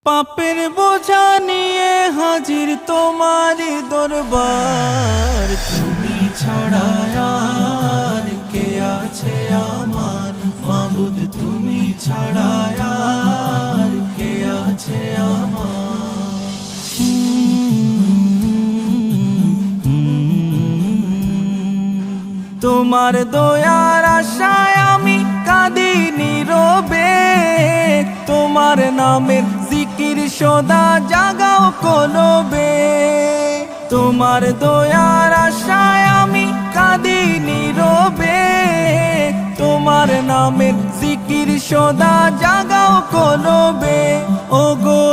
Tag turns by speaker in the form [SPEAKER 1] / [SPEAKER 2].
[SPEAKER 1] পাপের বোঝা নিয়ে হাজির তোমার দরবার। তুমি ছাড়া আর কে আছে আমার মাবুদ, তুমি ছাড়া আর কে আছে আমার। তোমার দয়ার আশায় আমি কাঁদি নীরবে, তোমার নামের জিকির সদা জাগাও কলবে। তোমার দয়ার আশায় আমি কাঁদি নীরবে, তোমার নামের জিকির সদা জাগাও কলবে। ও গো